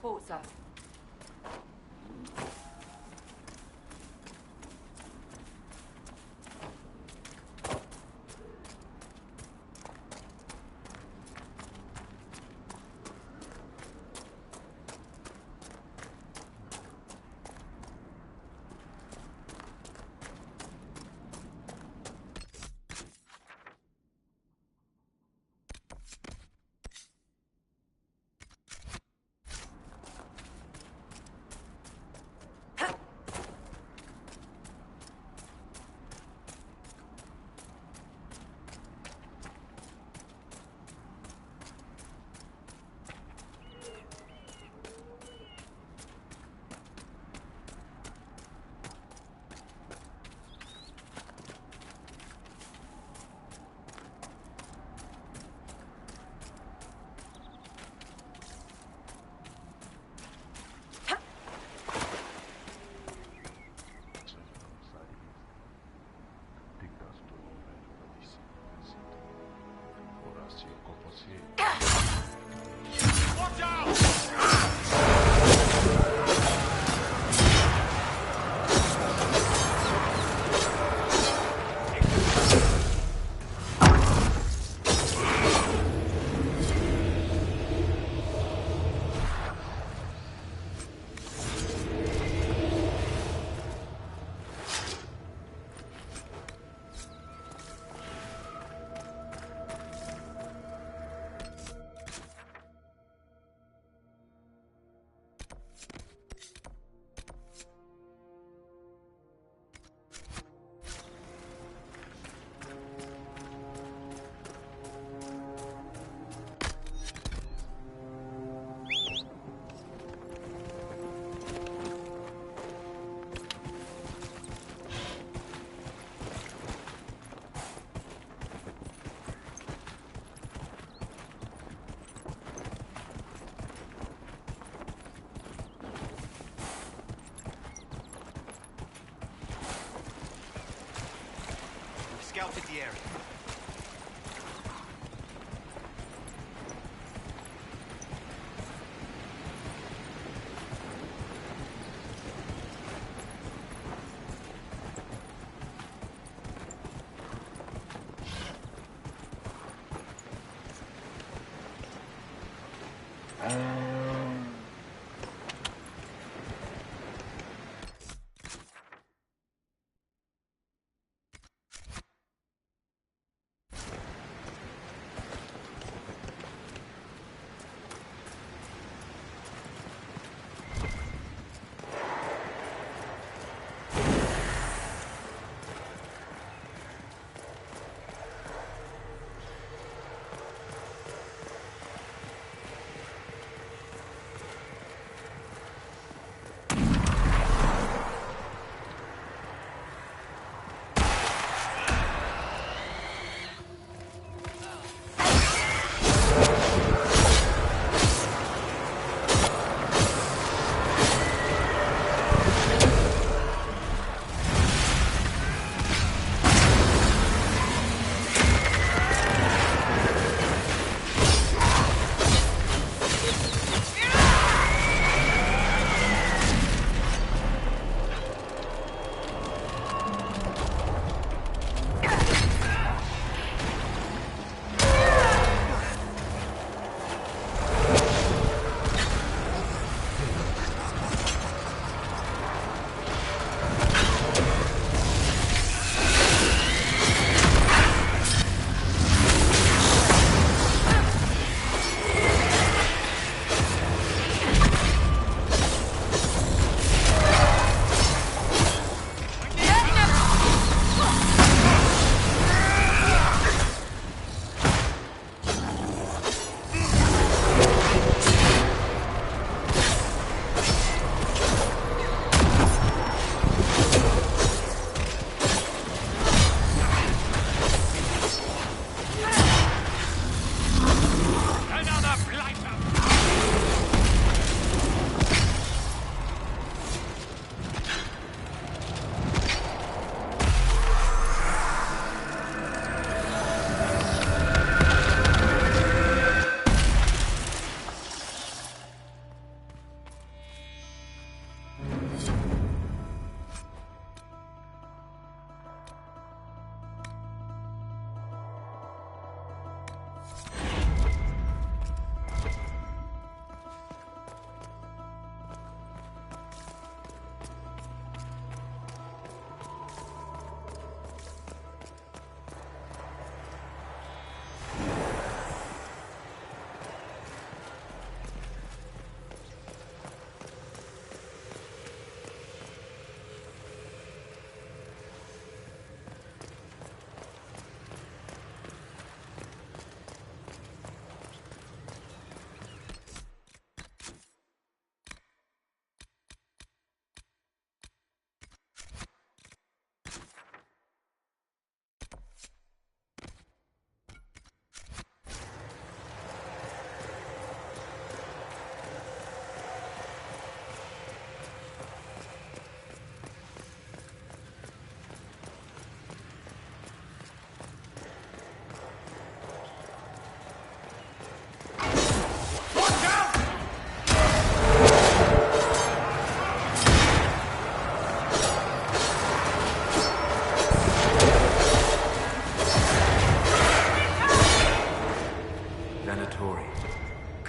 thought so. Scouted the area.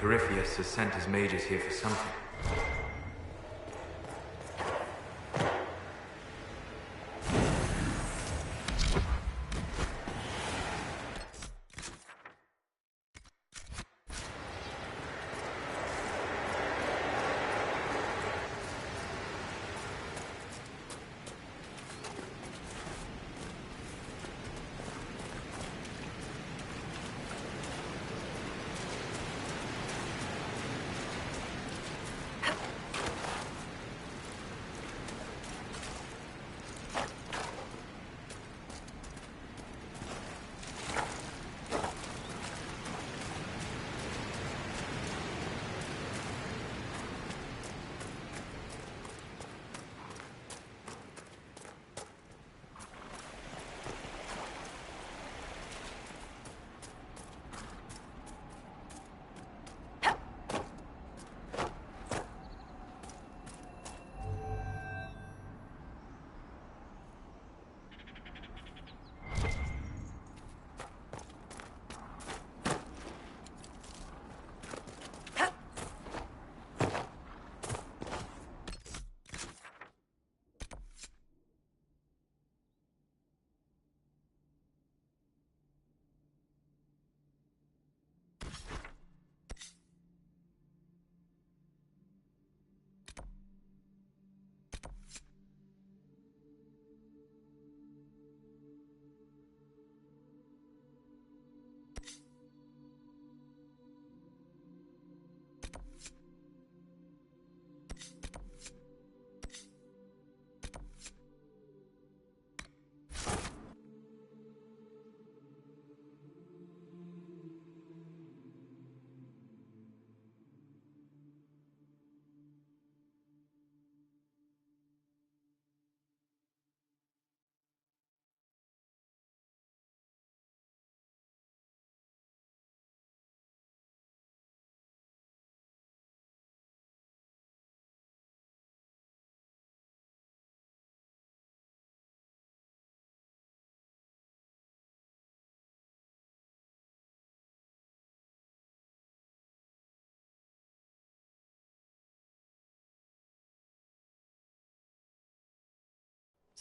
Corypheus has sent his mages here for something.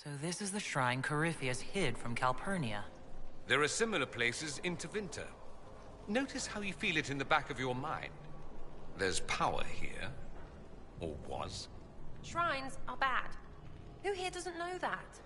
So this is the shrine Corypheus hid from Calpurnia. There are similar places in Tevinter. Notice how you feel it in the back of your mind. There's power here. Or was. Shrines are bad. Who here doesn't know that?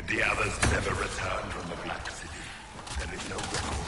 The others never returned from the Black City. There is no record.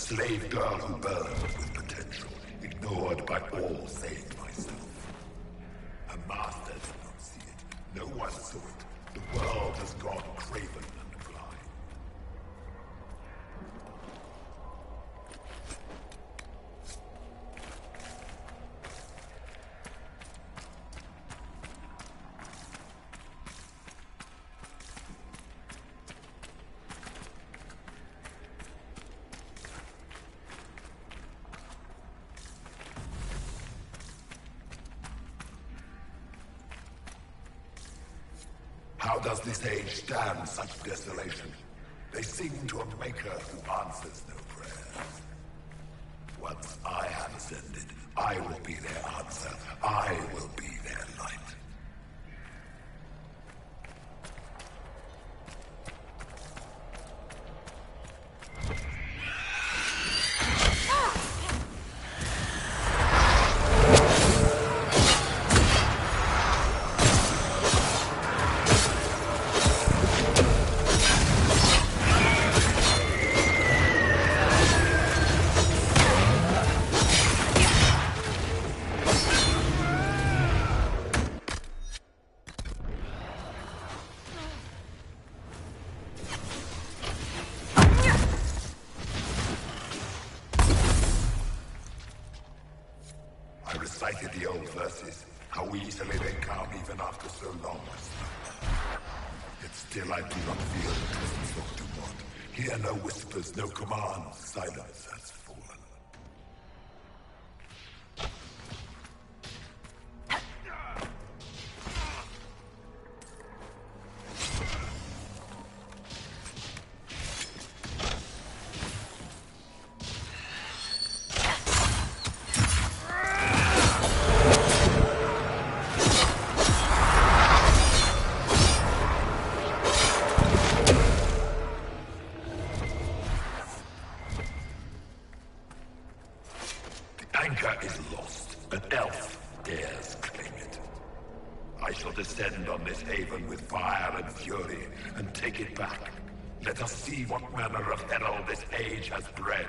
slave girl who burned with potential, ignored by all save myself. Her master did not see it. No one saw it. The world has gone craven and blind. How does this age stand such desolation? They sing to a maker who answers no prayers. Once I have ascended, I will be their answer. I will be their light. I recited the old verses, how easily they come even after so long a slumber. Yet still I do not feel the presence of Dumont. Hear no whispers, no commands, silence has fallen. Anchor is lost. An elf dares claim it. I shall descend on this haven with fire and fury and take it back. Let us see what manner of herald this age has bred.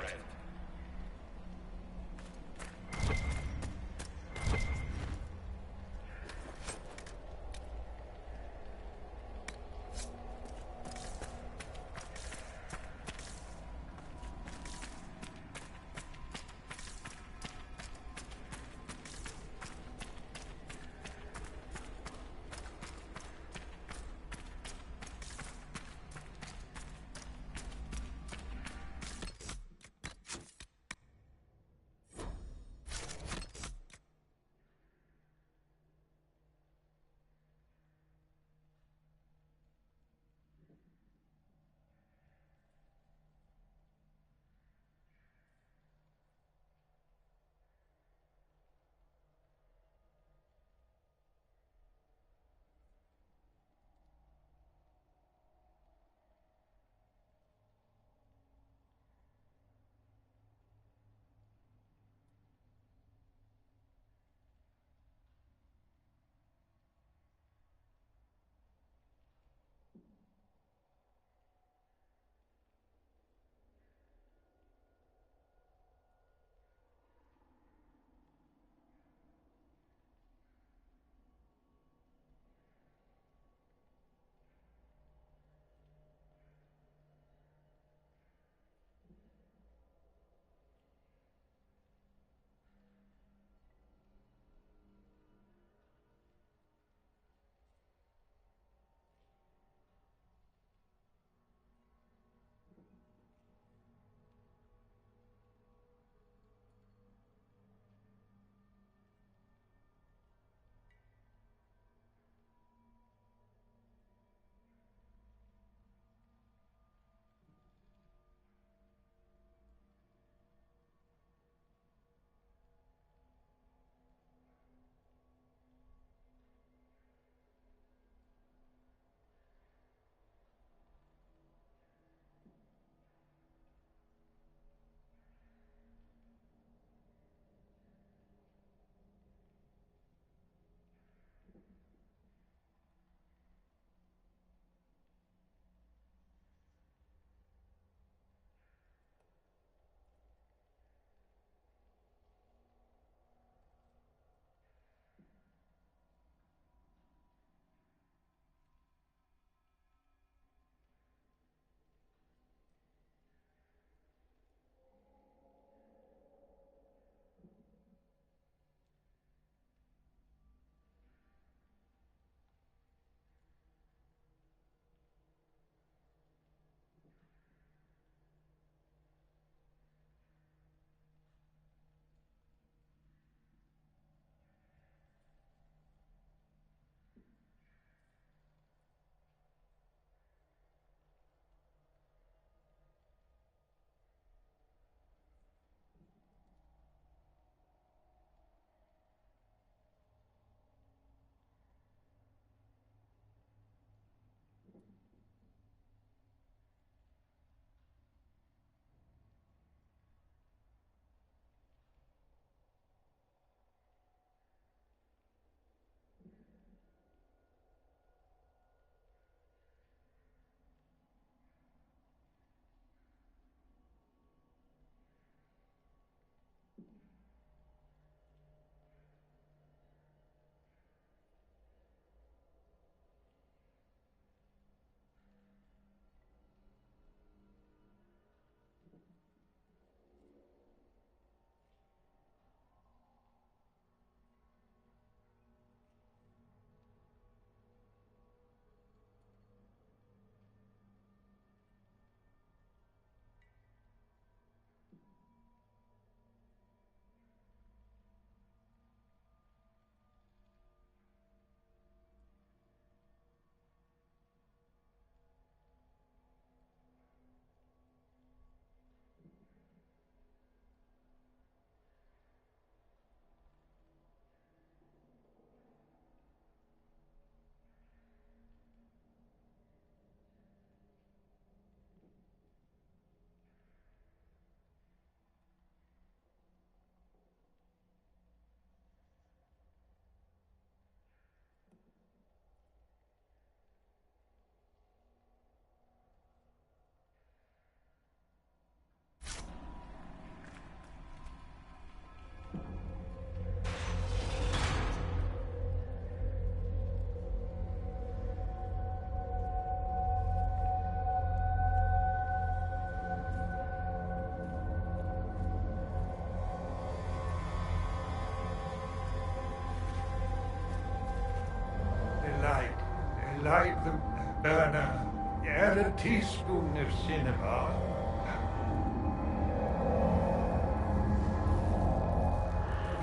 Now, add a teaspoon of cinnabar.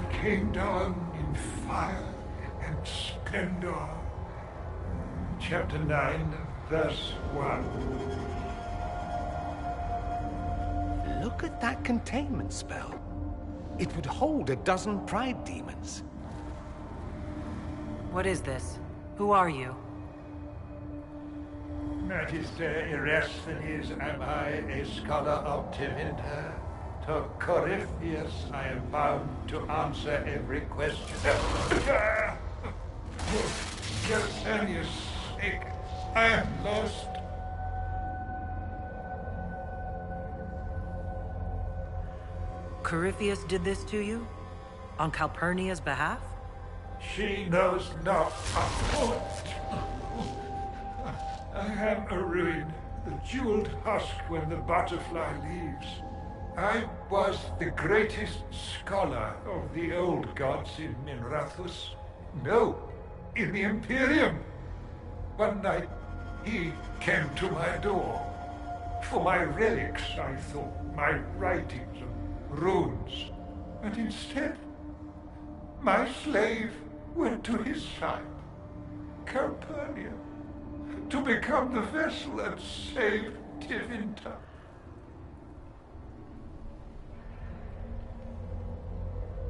He came down in fire and splendor. Chapter 9, verse 1. Look at that containment spell. It would hold a dozen pride demons. What is this? Who are you? Magister Erasthenes, am I a scholar of Tevinter? To Corypheus I am bound to answer every question. For Jasonius' sake, I am lost. Corypheus did this to you? On Calpurnia's behalf? She knows not of what. I am a ruin, the jeweled husk when the butterfly leaves. I was the greatest scholar of the old gods in Minrathus. No, in the Imperium. One night, he came to my door. For my relics, I thought, my writings and runes. And instead, my slave went to his side, Calpurnia, to become the vessel that saved Tevinter.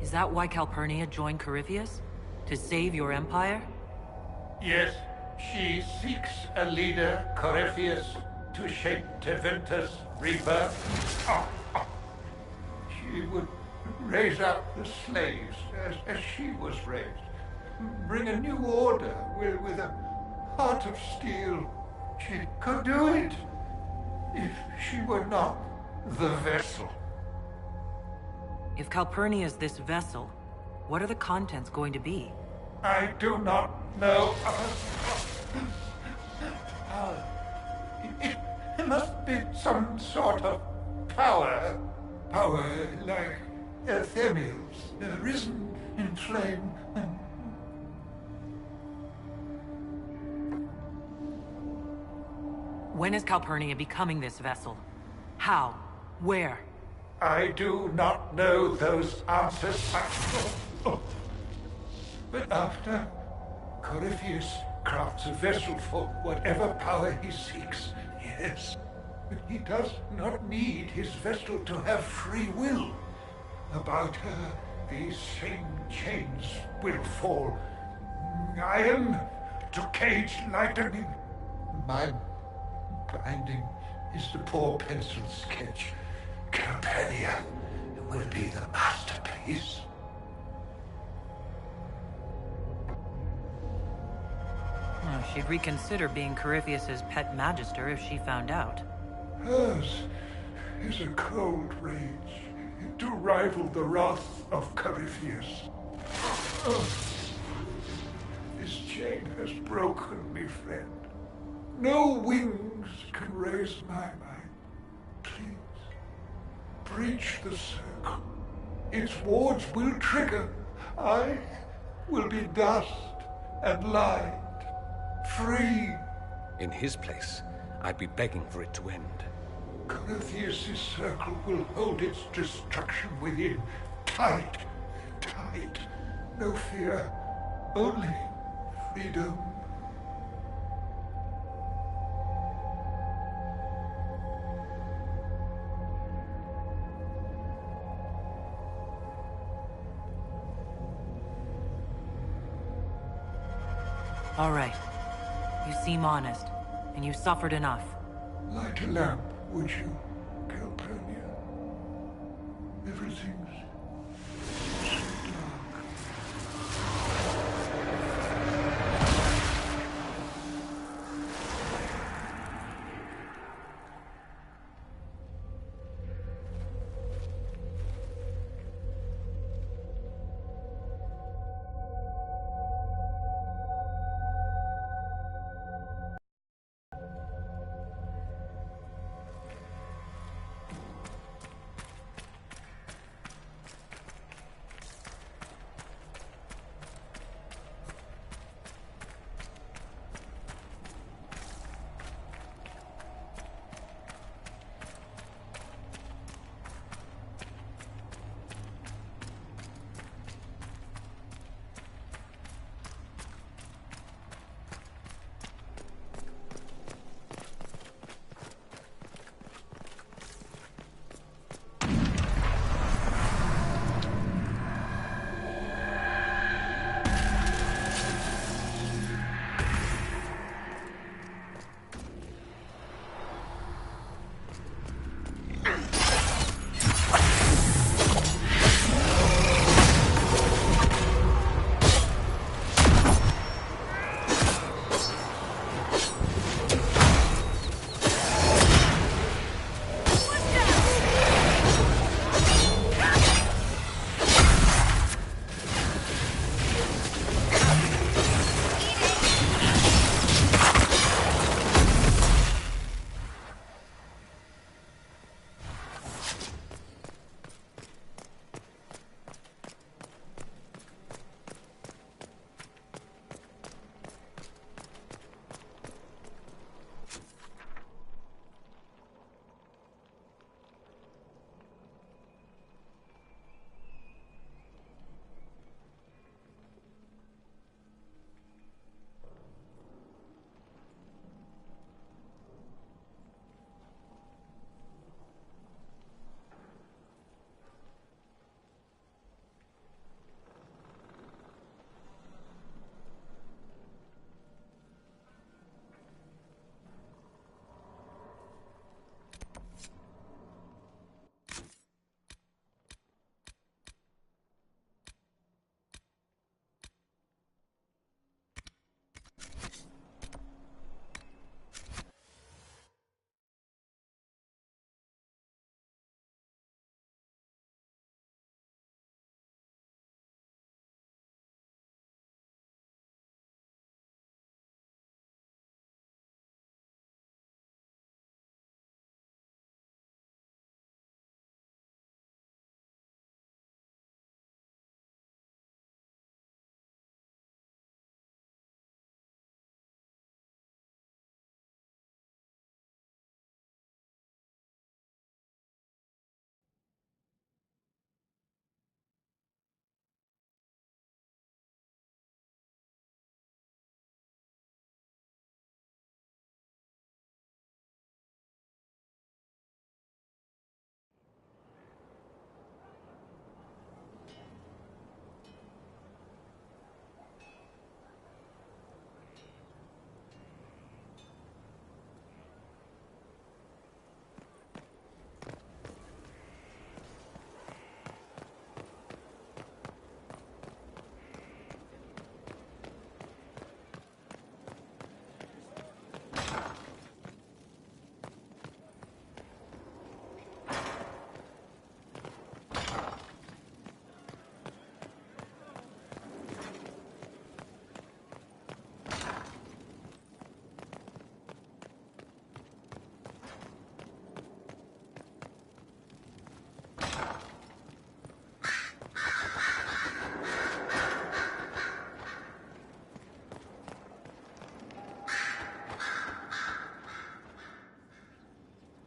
Is that why Calpurnia joined Corypheus? To save your empire? Yes, she seeks a leader, Corypheus, to shape Tevinter's rebirth. She would raise up the slaves as she was raised. Bring a new order with a heart of steel. She could do it if she were not the vessel. If Calpurnia is this vessel, what are the contents going to be? I do not know. It must be some sort of power. Power like Atheniel's, risen in flame and... When is Calpurnia becoming this vessel? How? Where? I do not know those answers. But after Corypheus crafts a vessel for whatever power he seeks, yes. But he does not need his vessel to have free will. About her, these same chains will fall. Iron to cage lightning. My binding is the poor pencil sketch. Calpurnia will be the masterpiece. She'd reconsider being Corypheus's pet magister if she found out. Hers is a cold rage to rival the wrath of Corypheus. This chain has broken me, friend. No wings can raise my mind. Please, breach the circle. Its wards will trigger. I will be dust and light, free. In his place, I'd be begging for it to end. Corypheus' circle will hold its destruction within. Tight, tight. No fear, only freedom. All right. You seem honest, and you suffered enough. Light a lamp, would you, Calpurnia? Everything's so dark.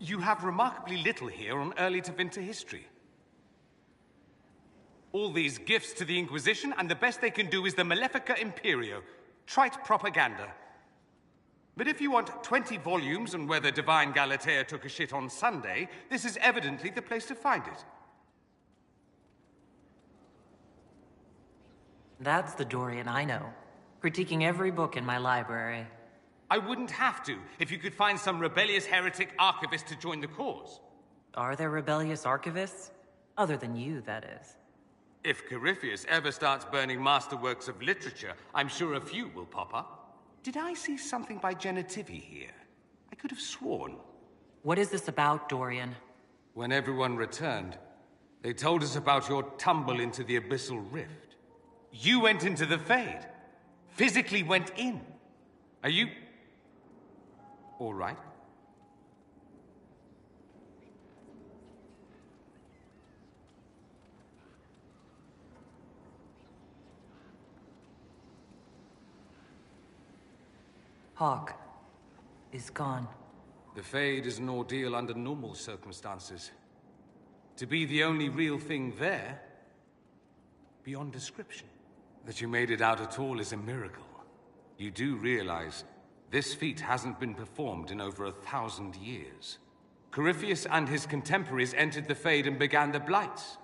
You have remarkably little here on early Tevinter history. All these gifts to the Inquisition, and the best they can do is the Malefica Imperio. Trite propaganda. But if you want 20 volumes on whether Divine Galatea took a shit on Sunday, this is evidently the place to find it. That's the Dorian I know. Critiquing every book in my library. I wouldn't have to, if you could find some rebellious heretic archivist to join the cause. Are there rebellious archivists? Other than you, that is. If Corypheus ever starts burning masterworks of literature, I'm sure a few will pop up. Did I see something by Genitivi here? I could have sworn. What is this about, Dorian? When everyone returned, they told us about your tumble into the Abyssal Rift. You went into the Fade. Physically went in. Are you... all right? Hawk is gone. The Fade is an ordeal under normal circumstances. To be the only real thing there, beyond description. That you made it out at all is a miracle. You do realize this feat hasn't been performed in over 1,000 years. Corypheus and his contemporaries entered the Fade and began the Blights.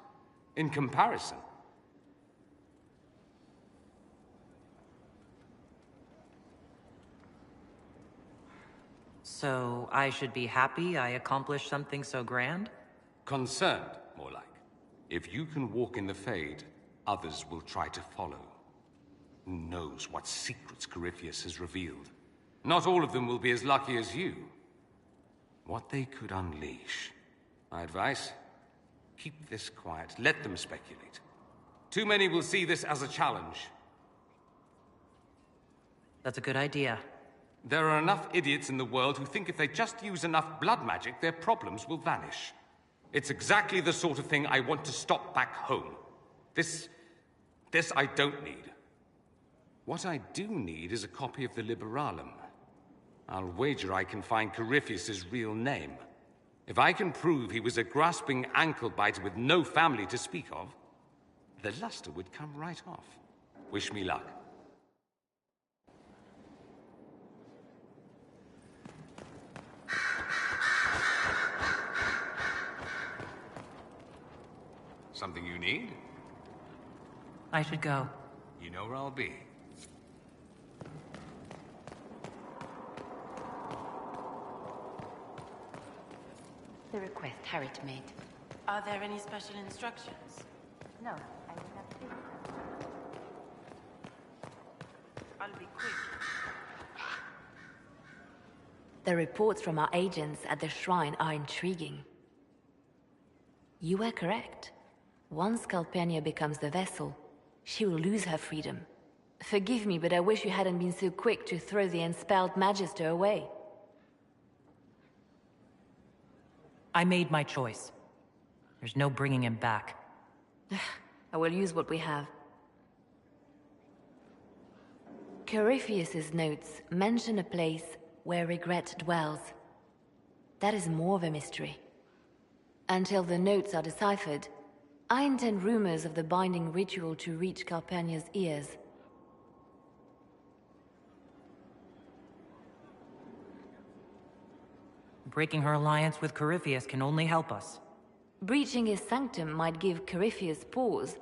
In comparison, So, I should be happy I accomplished something so grand? concerned, more like. If you can walk in the Fade, others will try to follow. Who knows what secrets Corypheus has revealed? Not all of them will be as lucky as you. What they could unleash. My advice? Keep this quiet. Let them speculate. Too many will see this as a challenge. That's a good idea. There are enough idiots in the world who think if they just use enough blood magic, their problems will vanish. It's exactly the sort of thing I want to stop back home. This I don't need. What I do need is a copy of the Liberalum. I'll wager I can find Corypheus's real name. If I can prove he was a grasping ankle-biter with no family to speak of, the luster would come right off. Wish me luck. Something you need? I should go. You know where I'll be. The request Harriet made. Are there any special instructions? No, I will not speak. I'll be quick. The reports from our agents at the shrine are intriguing. You were correct. Once Calpurnia becomes the vessel, she will lose her freedom. Forgive me, but I wish you hadn't been so quick to throw the unspelled Magister away. I made my choice. There's no bringing him back. I will use what we have. Corypheus's notes mention a place where regret dwells. That is more of a mystery. Until the notes are deciphered, I intend rumors of the binding ritual to reach Calpurnia's ears. Breaking her alliance with Corypheus can only help us. Breaching his sanctum might give Corypheus pause,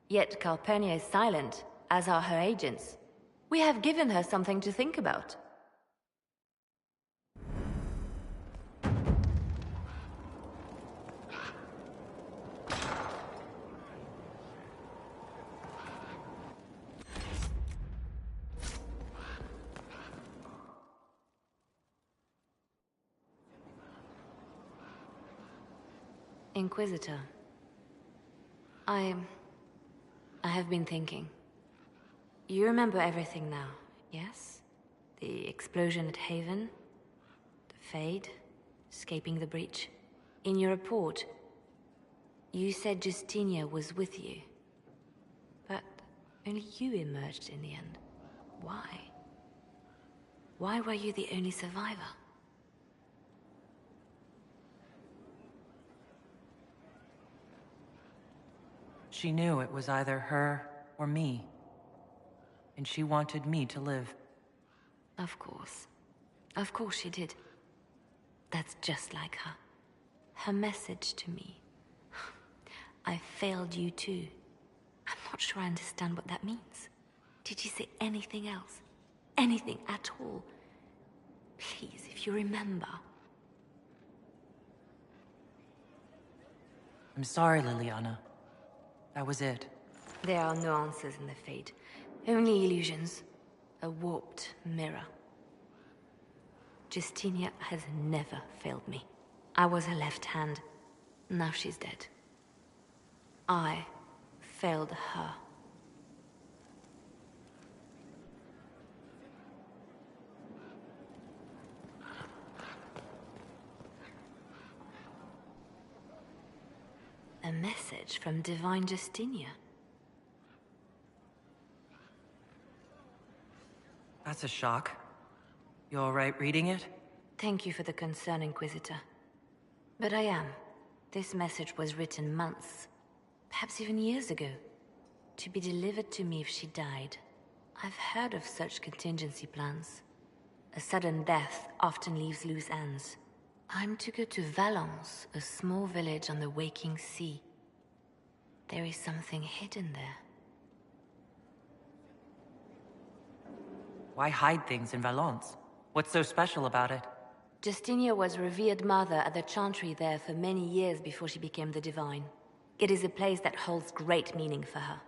yet Calpurnia is silent, as are her agents. We have given her something to think about. Inquisitor, I have been thinking. You remember everything now, yes? The explosion at Haven, the Fade, escaping the breach. In your report, You said Justinia was with you. But only you emerged in the end. Why? Why were you the only survivor? She knew it was either her or me. And she wanted me to live. Of course. Of course she did. That's just like her. Her message to me. I failed you too. I'm not sure I understand what that means. Did you say anything else? Anything at all? Please, if you remember. I'm sorry, Liliana. That was it. There are no answers in the Fate. Only illusions. A warped mirror. Justinia has never failed me. I was her left hand. Now she's dead. I failed her. A message from Divine Justinia. That's a shock. You all right reading it? Thank you for the concern, Inquisitor. But I am. This message was written months, perhaps even years ago, to be delivered to me if she died. I've heard of such contingency plans. A sudden death often leaves loose ends. I'm to go to Valence, a small village on the waking sea. There is something hidden there. Why hide things in Valence? What's so special about it? Justinia was revered mother at the chantry there for many years before she became the Divine. It is a place that holds great meaning for her.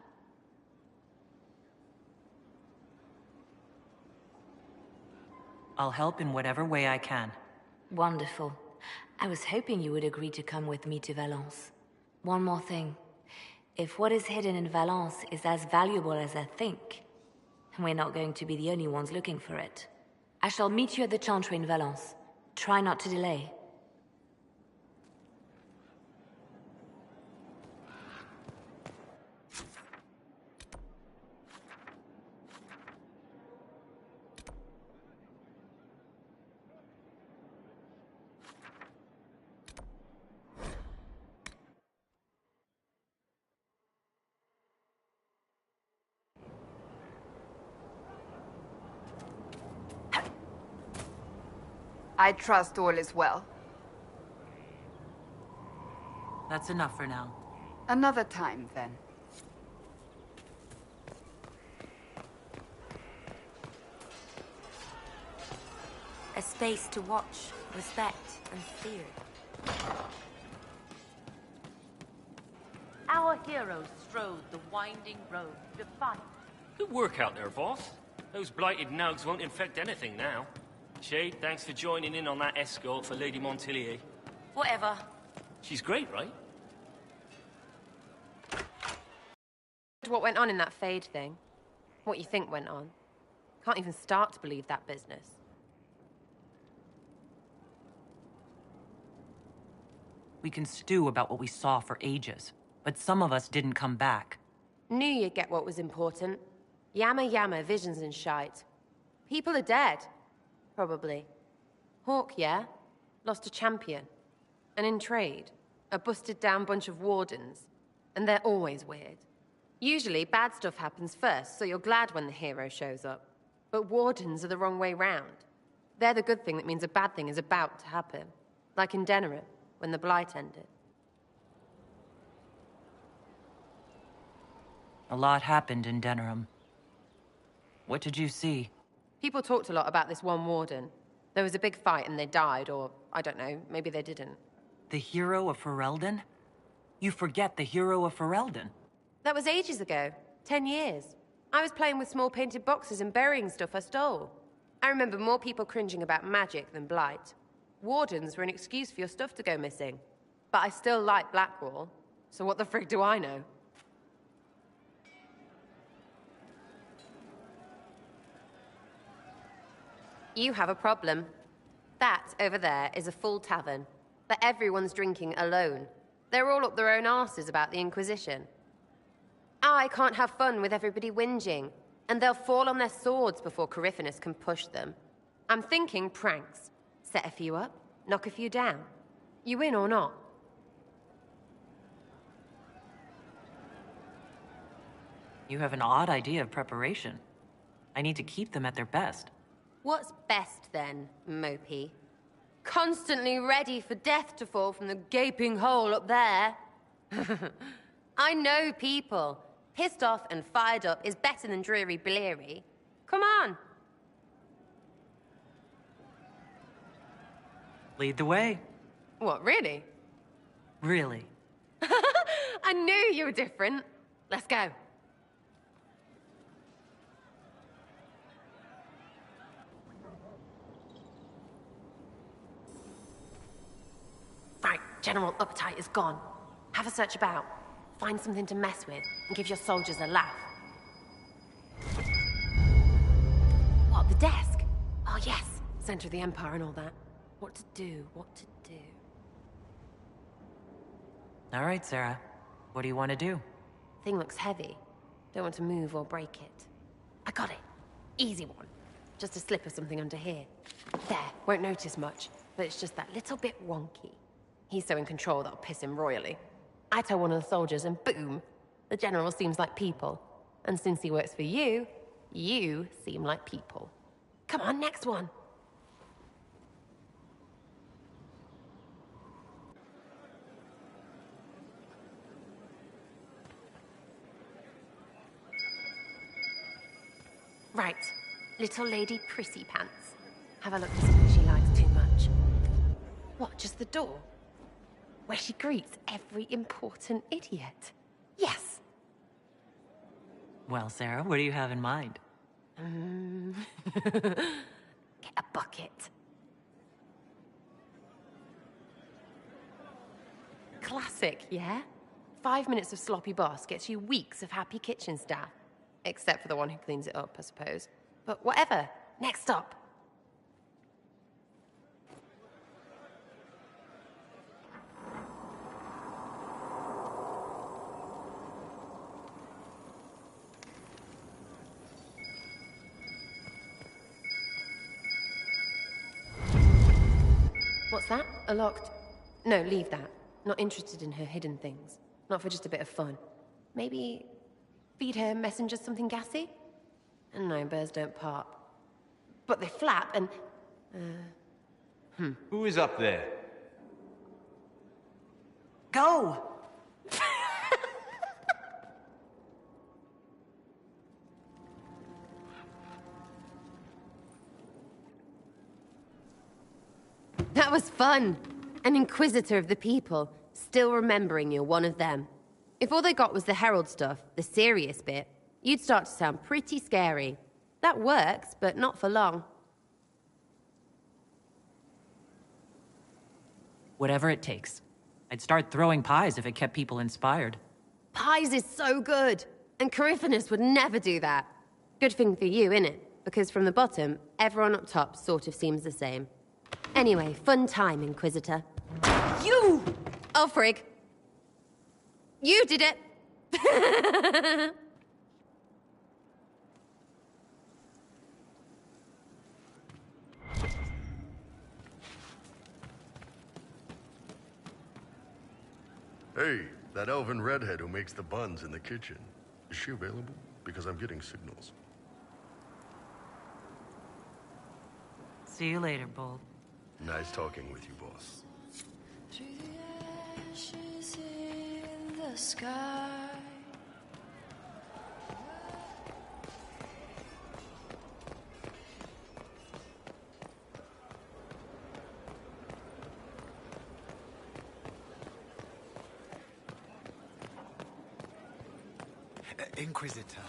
I'll help in whatever way I can. Wonderful. I was hoping you would agree to come with me to Valence. One more thing. If what is hidden in Valence is as valuable as I think, we're not going to be the only ones looking for it. I shall meet you at the chantry in Valence. Try not to delay. I trust all is well. That's enough for now. Another time, then. A space to watch, respect, and fear. Our heroes strode the winding road, defiant. Good work out there, boss. Those blighted nugs won't infect anything now. Shade, thanks for joining in on that escort for Lady Montilier. Whatever. She's great, right? What went on in that Fade thing? What you think went on? Can't even start to believe that business. We can stew about what we saw for ages, but some of us didn't come back. Knew you'd get what was important. Yama, visions and shite. People are dead. Probably. Hawk, yeah? Lost a champion. And in trade, a busted down bunch of wardens. And they're always weird. Usually, bad stuff happens first, so you're glad when the hero shows up. But wardens are the wrong way round. They're the good thing that means a bad thing is about to happen. Like in Denerim, when the Blight ended. A lot happened in Denerim. What did you see? People talked a lot about this one warden. There was a big fight and they died, or, I don't know, maybe they didn't. The hero of Ferelden? You forget the hero of Ferelden. That was ages ago. 10 years. I was playing with small painted boxes and burying stuff I stole. I remember more people cringing about magic than Blight. Wardens were an excuse for your stuff to go missing. But I still like Blackwall, so what the frig do I know? You have a problem. That, over there, is a full tavern. But everyone's drinking alone. They're all up their own arses about the Inquisition. I can't have fun with everybody whinging, and they'll fall on their swords before Coryphanus can push them. I'm thinking pranks. Set a few up, knock a few down. You win or not? You have an odd idea of preparation. I need to keep them at their best. What's best then, Mopey? Constantly ready for death to fall from the gaping hole up there. I know people. Pissed off and fired up is better than dreary bleary. Come on. Lead the way. What, really? Really? I knew you were different. Let's go. Right, General Uptight is gone. Have a search about. Find something to mess with, and give your soldiers a laugh. What, the desk? Oh yes, center of the Empire and all that. What to do, what to do. All right, Sarah. What do you want to do? Thing looks heavy. Don't want to move or break it. I got it. Easy one. Just a slip of something under here. There, won't notice much, but it's just that little bit wonky. He's so in control that'll piss him royally. I tell one of the soldiers and boom, the general seems like people. And since he works for you, you seem like people. Come on, next one. Right, little lady Prissy Pants. Have a look for something she likes too much. What, just the door? Where she greets every important idiot. Yes. Well, Sarah, what do you have in mind? Get a bucket. Classic, yeah? 5 minutes of sloppy boss gets you weeks of happy kitchen staff. Except for the one who cleans it up, I suppose. But whatever. Next stop. What's that? A locked... No, leave that. Not interested in her hidden things. Not for just a bit of fun. Maybe... feed her messengers something gassy? No, birds don't pop. But they flap and... Who is up there? Go! That was fun. An inquisitor of the people, still remembering you're one of them. If all they got was the herald stuff, the serious bit, you'd start to sound pretty scary. That works, but not for long. Whatever it takes. I'd start throwing pies if it kept people inspired. Pies is so good, and Coryphanus would never do that. Good thing for you, innit? Because from the bottom, everyone up top sort of seems the same. Anyway, fun time, Inquisitor. You! Oh, frig. You did it! Hey, that elven redhead who makes the buns in the kitchen. Is she available? Because I'm getting signals. See you later, Bold. Nice talking with you, boss. Through the ashes in the sky. Inquisitor.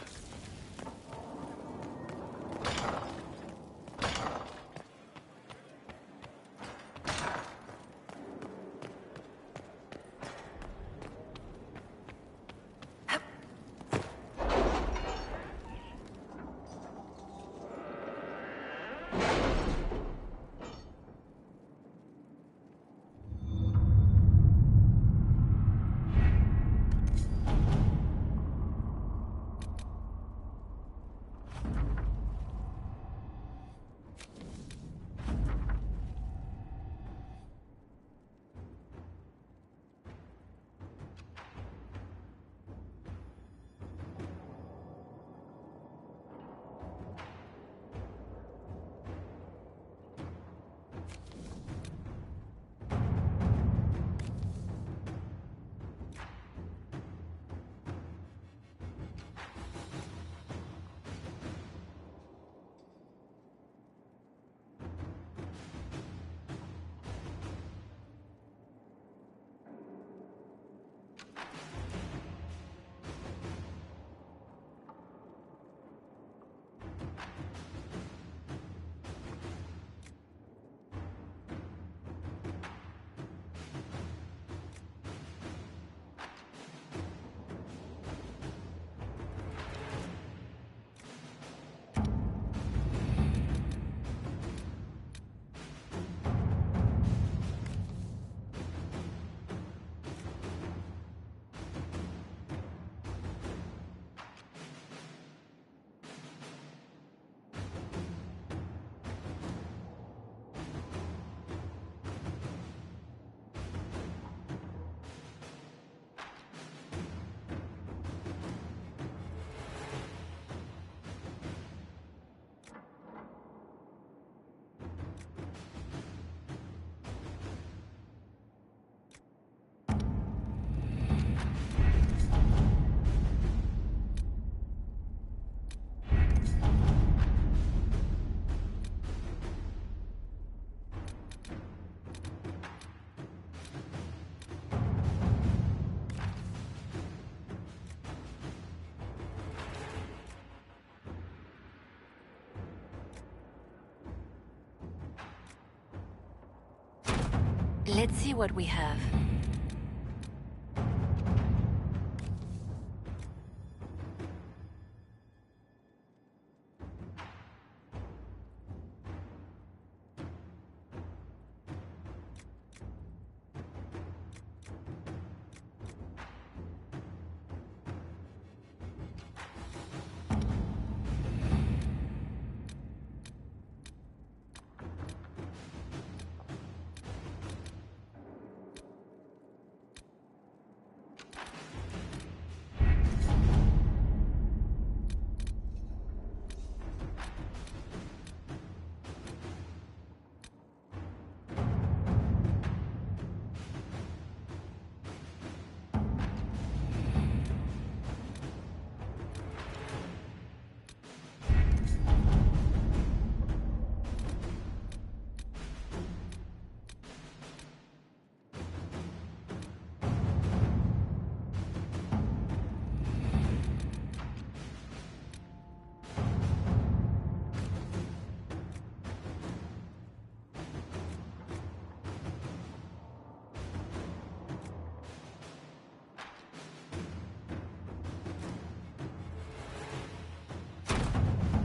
Let's see what we have.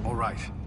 All right.